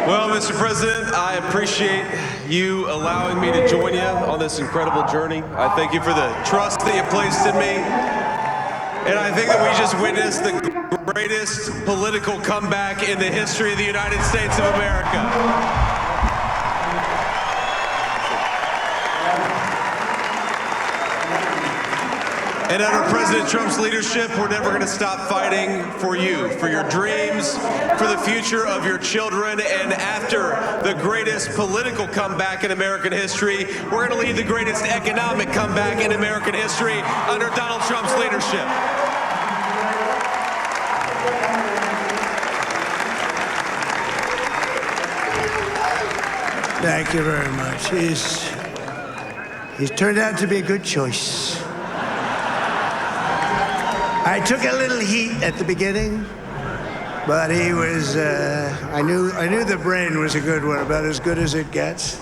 Well, Mr. President, I appreciate you allowing me to join you on this incredible journey. I thank you for the trust that you placed in me. And I think that we just witnessed the greatest political comeback in the history of the United States of America. And under President Trump's leadership, we're never going to stop fighting for you, for your dreams, for the future of your children. And after the greatest political comeback in American history, we're going to lead the greatest economic comeback in American history under Donald Trump's leadership. Thank you very much. He's turned out to be a good choice. I took a little heat at the beginning, but he was, I knew the brain was a good one, about as good as it gets.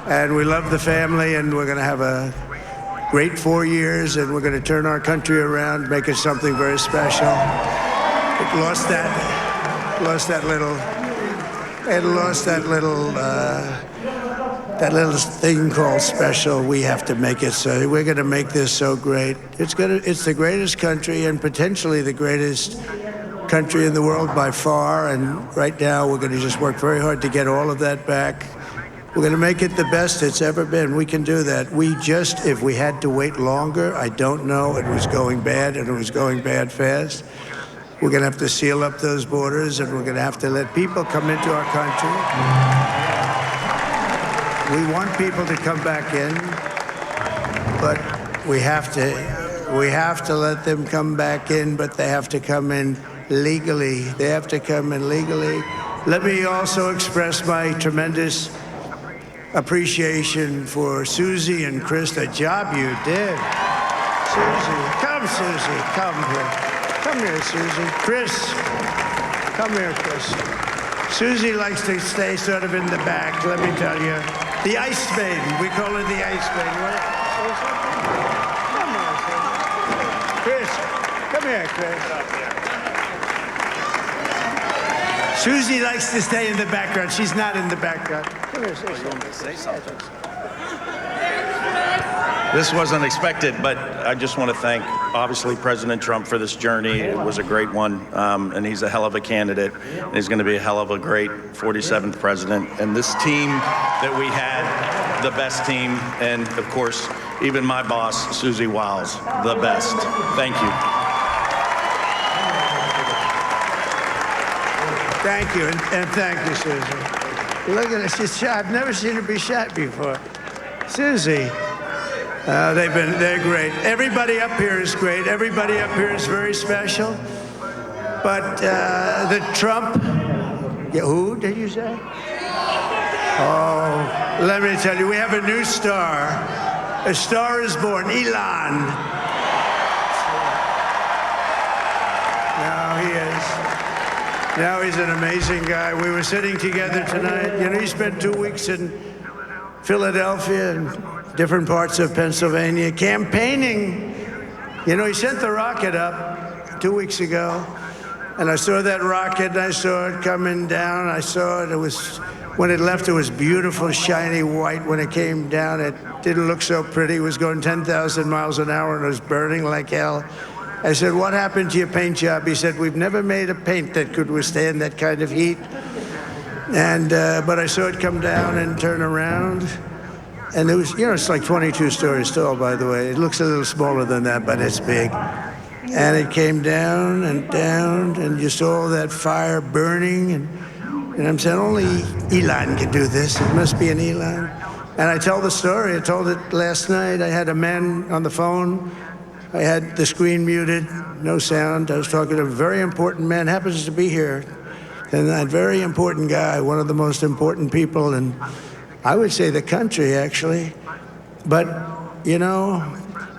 And we love the family, and we're going to have a great 4 years, and we're going to turn our country around, make it something very special. It lost that little thing called special. We have to make it so. We're going to make this so great. It's the greatest country and potentially the greatest country in the world by far. And right now we're going to just work very hard to get all of that back. We're going to make it the best it's ever been. We can do that. If we had to wait longer, I don't know. It was going bad, and it was going bad fast. We're going to have to seal up those borders, and we're going to have to let people come into our country. We want people to come back in, but we have to let them come back in, but they have to come in legally. They have to come in legally. Let me also express my tremendous appreciation for Susie and Chris, the job you did. Susie, come here. Come here, Susie. Chris, come here, Chris. Susie likes to stay sort of in the back, let me tell you. The Ice Maiden. We call her the Ice Maiden. Come on, Chris. Come here, Chris. Susie likes to stay in the background. She's not in the background. Come here, say something. This wasn't expected, but I just want to thank, obviously, President Trump for this journey. It was a great one, and he's a hell of a candidate. And he's going to be a hell of a great 47th president. And this team that we had, the best team, and, of course, even my boss, Susie Wiles, the best. Thank you. Thank you, and thank you, Susie. Look at her. She's shy. I've never seen her be shy before. Susie. They're great. Everybody up here is great. Everybody up here is very special. But the Trump, who did you say? Oh, let me tell you, we have a new star. A star is born, Elon. Now he is. Now he's an amazing guy. We were sitting together tonight. You know, he spent 2 weeks in Philadelphia and different parts of Pennsylvania, campaigning. You know, he sent the rocket up 2 weeks ago, and I saw that rocket, and I saw it coming down. I saw it. When it left, it was beautiful, shiny white. When it came down, it didn't look so pretty. It was going 10,000 miles an hour, and it was burning like hell. I said, what happened to your paint job? He said, we've never made a paint that could withstand that kind of heat. And but I saw it come down and turn around. And it was, you know, it's like 22 stories tall, by the way. It looks a little smaller than that, but it's big. And it came down, and you saw that fire burning. And I'm saying, only Elon can do this. It must be an Elon. And I tell the story. I told it last night. I had a man on the phone. I had the screen muted, no sound. I was talking to a very important man, happens to be here. And that very important guy, one of the most important people in, I would say, the country, actually. But, you know,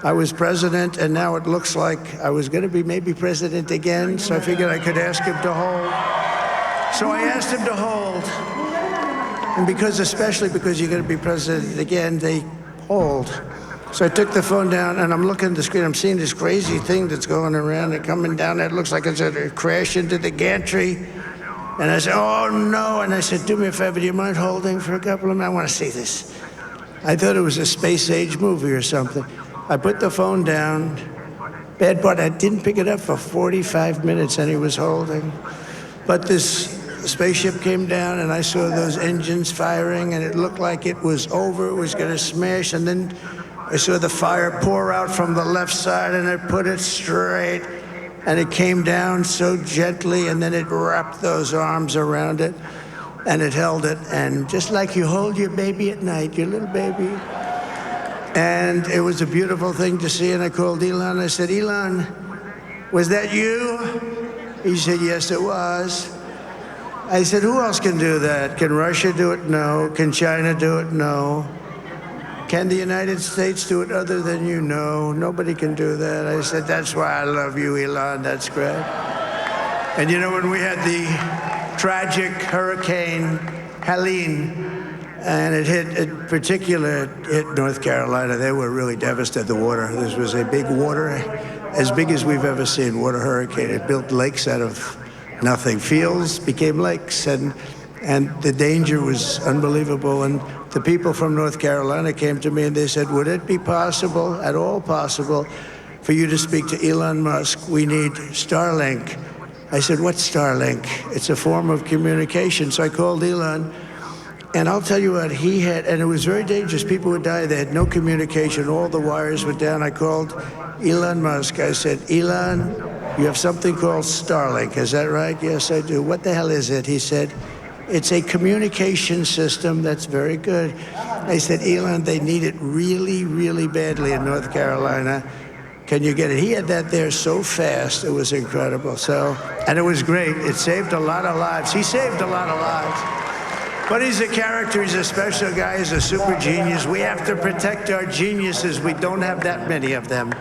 I was president, and now it looks like I was going to be maybe president again, so I figured I could ask him to hold. So I asked him to hold. And especially because you're going to be president again, they hold. So I took the phone down, and I'm looking at the screen. I'm seeing this crazy thing that's going around and coming down. It looks like it's going to crash into the gantry. And I said, oh, no. And I said, do me a favor, do you mind holding for a couple of minutes? I want to see this. I thought it was a space-age movie or something. I put the phone down. Bad part, I didn't pick it up for 45 minutes, and he was holding. But this spaceship came down, and I saw those engines firing, and it looked like it was over. It was going to smash. And then I saw the fire pour out from the left side, and I put it straight. And it came down so gently, and then it wrapped those arms around it, and it held it. And just like you hold your baby at night, your little baby. And it was a beautiful thing to see. And I called Elon. I said, Elon, was that you? He said, yes, it was. I said, who else can do that? Can Russia do it? No. Can China do it? No. Can the United States do it other than you? No. Nobody can do that. I said, that's why I love you, Elon. That's great. And you know, when we had the tragic Hurricane Helene, and it hit North Carolina, they were really devastated, the water. This was a big water, as big as we've ever seen, water hurricane. It built lakes out of nothing. Fields became lakes, and the danger was unbelievable. And the people from North Carolina came to me and they said, would it be possible, at all possible, for you to speak to Elon Musk? We need Starlink. I said, what's Starlink? It's a form of communication. So I called Elon, and I'll tell you what, he had, and it was very dangerous. People would die. They had no communication. All the wires were down. I called Elon Musk. I said, Elon, you have something called Starlink. Is that right? Yes, I do. What the hell is it? He said, it's a communication system. That's very good. I said, Elon, they need it really, really badly in North Carolina. Can you get it? He had that there so fast. It was incredible. So, and it was great. It saved a lot of lives. He saved a lot of lives. But he's a character. He's a special guy. He's a super genius. We have to protect our geniuses. We don't have that many of them.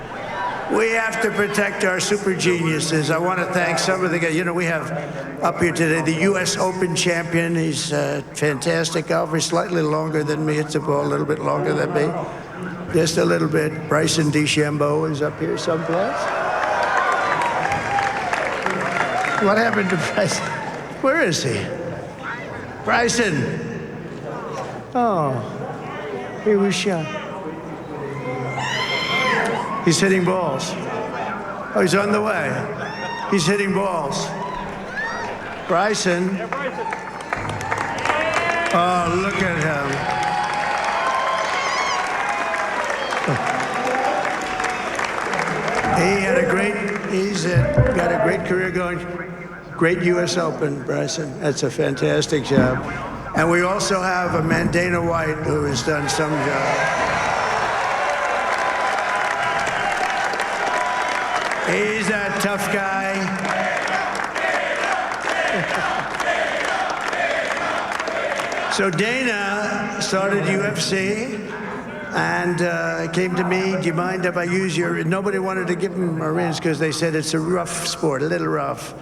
We have to protect our super geniuses. I want to thank some of the guys. You know, we have up here today the U.S. Open champion. He's a fantastic golfer. He's slightly longer than me. Hits the ball a little bit longer than me. Just a little bit. Bryson DeChambeau is up here someplace. What happened to Bryson? Where is he? Bryson. Oh, he was shot. He's hitting balls. Oh, he's on the way. He's hitting balls. Bryson. Oh, look at him. He's got a great career going. Great U.S. Open, Bryson. That's a fantastic job. And we also have a man, Dana White, who has done some job. He's a tough guy. So Dana started UFC and came to me, do you mind if I use your... Nobody wanted to give him Marines because they said it's a rough sport, a little rough.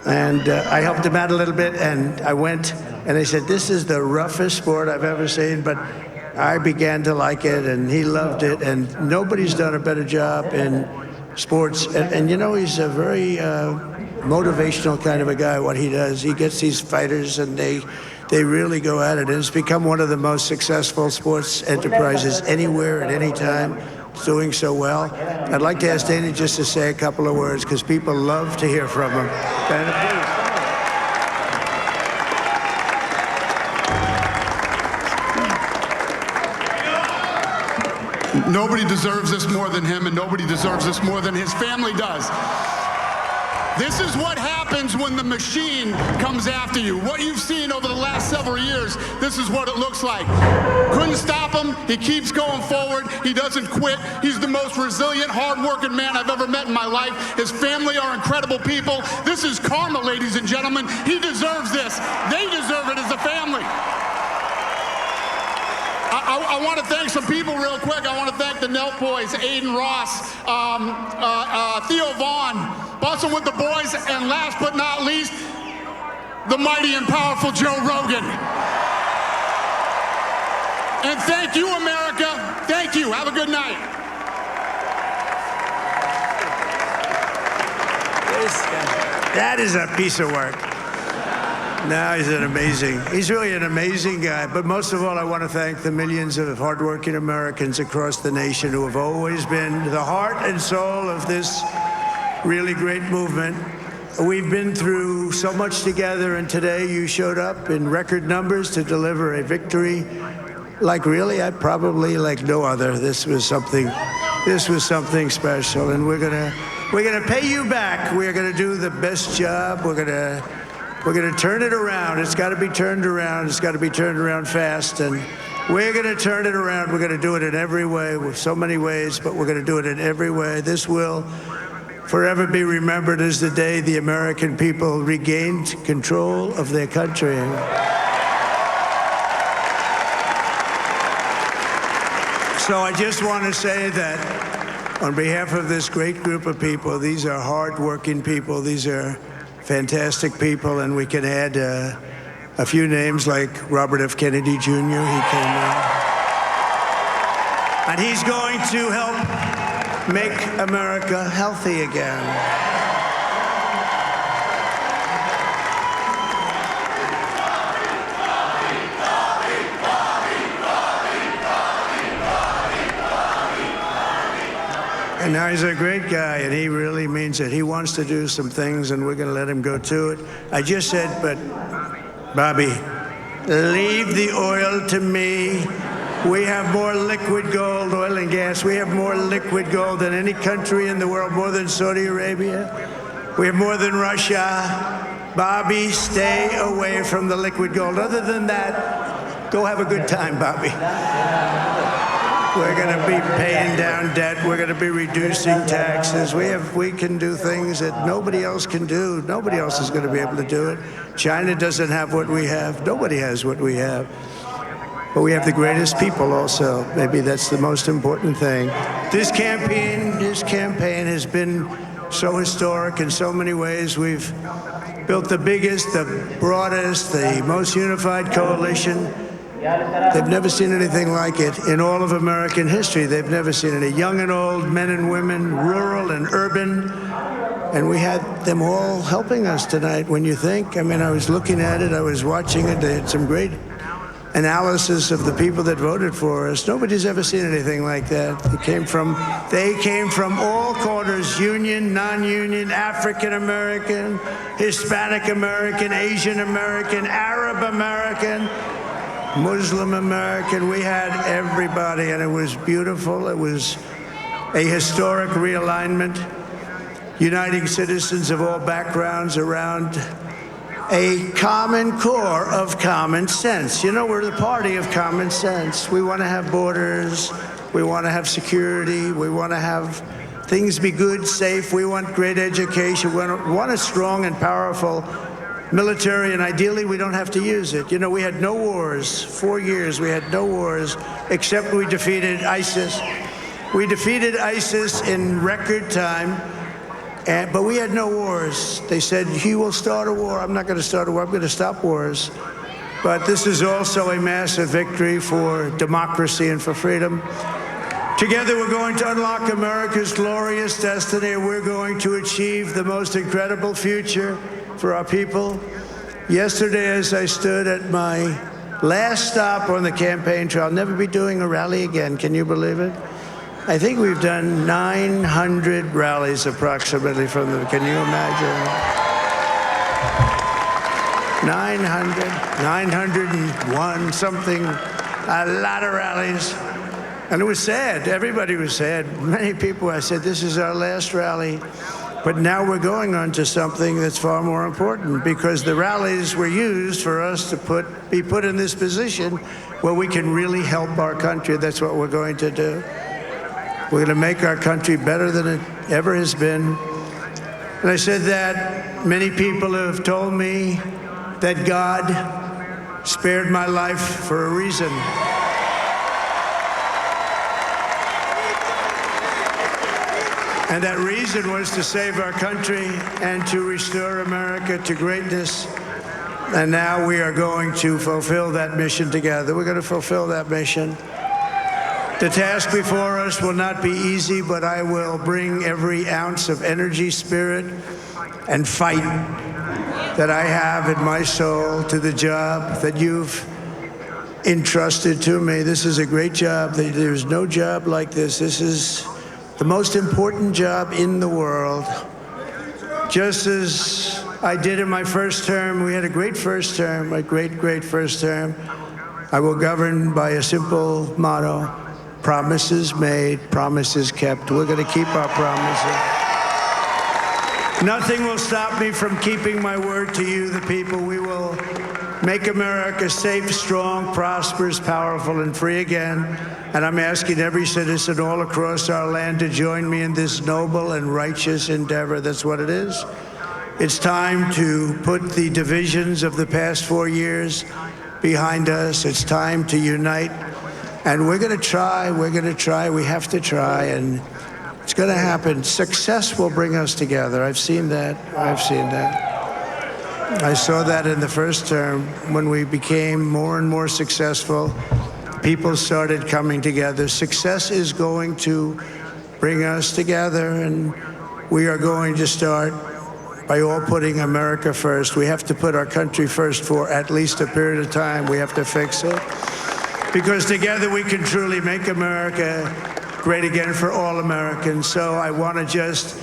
And I helped him out a little bit, and I went, and they said, this is the roughest sport I've ever seen, but I began to like it, and he loved it, and nobody's done a better job in sports. And you know, he's a very motivational kind of a guy, what he does. He gets these fighters, and they really go at it. And it's become one of the most successful sports enterprises anywhere at any time. It's doing so well. I'd like to ask Dana just to say a couple of words, because people love to hear from him. Dana, please. Nobody deserves this more than him, and nobody deserves this more than his family does. This is what happens when the machine comes after you. What you've seen over the last several years, this is what it looks like. Couldn't stop him. He keeps going forward. He doesn't quit. He's the most resilient, hard-working man I've ever met in my life. His family are incredible people. This is karma, ladies and gentlemen. He deserves this. They deserve it as a family. I want to thank some people real quick. I want to thank the Nelk boys, Aiden Ross, Theo Vaughn, Bustin' with the Boys, and last but not least, the mighty and powerful Joe Rogan. And thank you, America. Thank you. Have a good night. That is a piece of work. Now he's really an amazing guy. But most of all, I want to thank the millions of hardworking Americans across the nation who have always been the heart and soul of this really great movement. We've been through so much together, and today you showed up in record numbers to deliver a victory like like no other. This was something special, and we're gonna pay you back. We're gonna do the best job. We're gonna turn it around. It's got to be turned around. It's got to be turned around fast, and we're gonna turn it around. We're gonna do it in every way, with so many ways, but we're gonna do it in every way. This will forever be remembered as the day the American people regained control of their country. So I just want to say that on behalf of this great group of people, these are hard-working people, these are fantastic people, and we can add a few names like Robert F. Kennedy Jr. He came in. And he's going to help make America healthy again. And now he's a great guy, and he really means it. He wants to do some things, and we're going to let him go to it. I just said, but Bobby, leave the oil to me. We have more liquid gold, oil and gas. We have more liquid gold than any country in the world, more than Saudi Arabia. We have more than Russia. Bobby, stay away from the liquid gold. Other than that, go have a good time, Bobby. We're going to be paying down debt. We're going to be reducing taxes. We can do things that nobody else can do. Nobody else is going to be able to do it. China doesn't have what we have. Nobody has what we have. But we have the greatest people also. Maybe that's the most important thing. This campaign has been so historic in so many ways. We've built the biggest, the broadest, the most unified coalition. They've never seen anything like it in all of American history. They've never seen it. Young and old, men and women, rural and urban. And we had them all helping us tonight. When you think, I mean, I was looking at it, I was watching it. They had some great analysis of the people that voted for us. Nobody's ever seen anything like that. They came from all corners, union, non-union, African American, Hispanic American, Asian American, Arab American, Muslim American. We had everybody, and it was beautiful. It was a historic realignment, uniting citizens of all backgrounds around a common core of common sense. You know, we're the party of common sense. We want to have borders. We want to have security. We want to have things be good, safe. We want great education. We want a strong and powerful military, and ideally we don't have to use it. You know, we had no wars. 4 years we had no wars, except we defeated ISIS. We defeated ISIS in record time, but we had no wars. They said, he will start a war. I'm not going to start a war. I'm going to stop wars. But this is also a massive victory for democracy and for freedom. Together we're going to unlock America's glorious destiny. We're going to achieve the most incredible future for our people. Yesterday, as I stood at my last stop on the campaign trail, I'll never be doing a rally again. Can you believe it? I think we've done 900 rallies approximately from them. Can you imagine? 901 something, a lot of rallies. And it was sad. Everybody was sad. Many people, I said, this is our last rally. But now we're going on to something that's far more important, because the rallies were used for us to be put in this position where we can really help our country. That's what we're going to do. We're going to make our country better than it ever has been. And I said that many people have told me that God spared my life for a reason. And that reason was to save our country and to restore America to greatness. And now we are going to fulfill that mission together. We're going to fulfill that mission. The task before us will not be easy, but I will bring every ounce of energy, spirit, and fight that I have in my soul to the job that you've entrusted to me. This is a great job. There's no job like this. This is the most important job in the world. Just as I did in my first term, we had a great first term, a great first term. I will govern by a simple motto: promises made, promises kept. We're going to keep our promises. Nothing will stop me from keeping my word to you, the people. We will make America safe, strong, prosperous, powerful, and free again. And I'm asking every citizen all across our land to join me in this noble and righteous endeavor. That's what it is. It's time to put the divisions of the past 4 years behind us. It's time to unite. And we're going to try. We have to try. And it's going to happen. Success will bring us together. I've seen that. I saw that in the first term when we became more and more successful. People started coming together. Success is going to bring us together, and we are going to start by all putting America first. We have to put our country first for at least a period of time. We have to fix it, because together we can truly make America great again for all Americans. So I want to just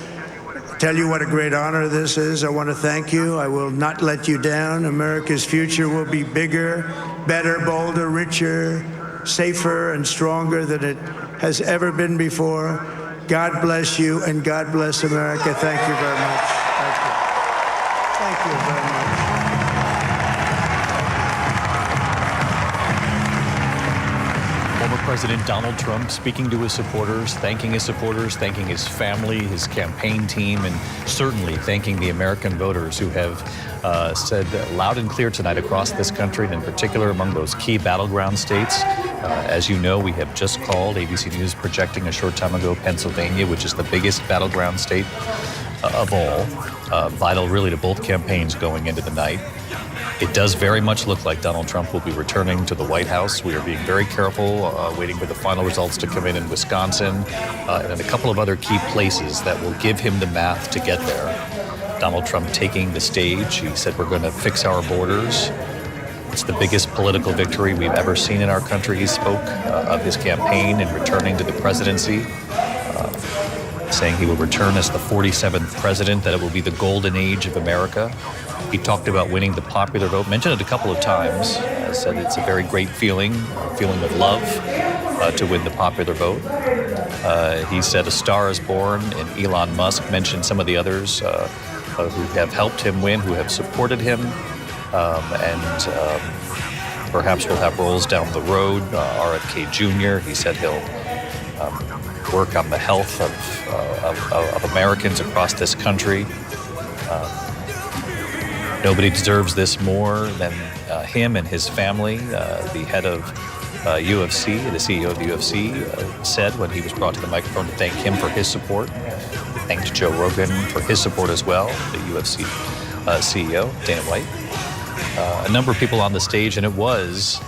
tell you what a great honor this is. I want to thank you. I will not let you down. America's future will be bigger, better, bolder, richer, safer, and stronger than it has ever been before. God bless you, and God bless America. Thank you very much. Thank you very much. President Donald Trump speaking to his supporters, thanking his family, his campaign team, and certainly thanking the American voters who have said loud and clear tonight across this country, and in particular among those key battleground states. As you know, we have just called, ABC News projecting a short time ago, Pennsylvania, which is the biggest battleground state of all, vital really to both campaigns going into the night. It does very much look like Donald Trump will be returning to the White House. We are being very careful, waiting for the final results to come in Wisconsin, and in a couple of other key places that will give him the math to get there. Donald Trump taking the stage. He said, we're going to fix our borders. It's the biggest political victory we've ever seen in our country. He spoke of his campaign and returning to the presidency, saying he will return as the 47th president, that it will be the golden age of America. He talked about winning the popular vote, mentioned it a couple of times, said it's a very great feeling, a feeling of love to win the popular vote. He said a star is born, and Elon Musk mentioned some of the others who have helped him win, who have supported him, and perhaps will have roles down the road. RFK Jr., he said he'll work on the health of Americans across this country. Nobody deserves this more than him and his family. The head of UFC, the CEO of the UFC, said when he was brought to the microphone to thank him for his support. Thanked Joe Rogan for his support as well, the UFC CEO, Dana White. A number of people on the stage, and it was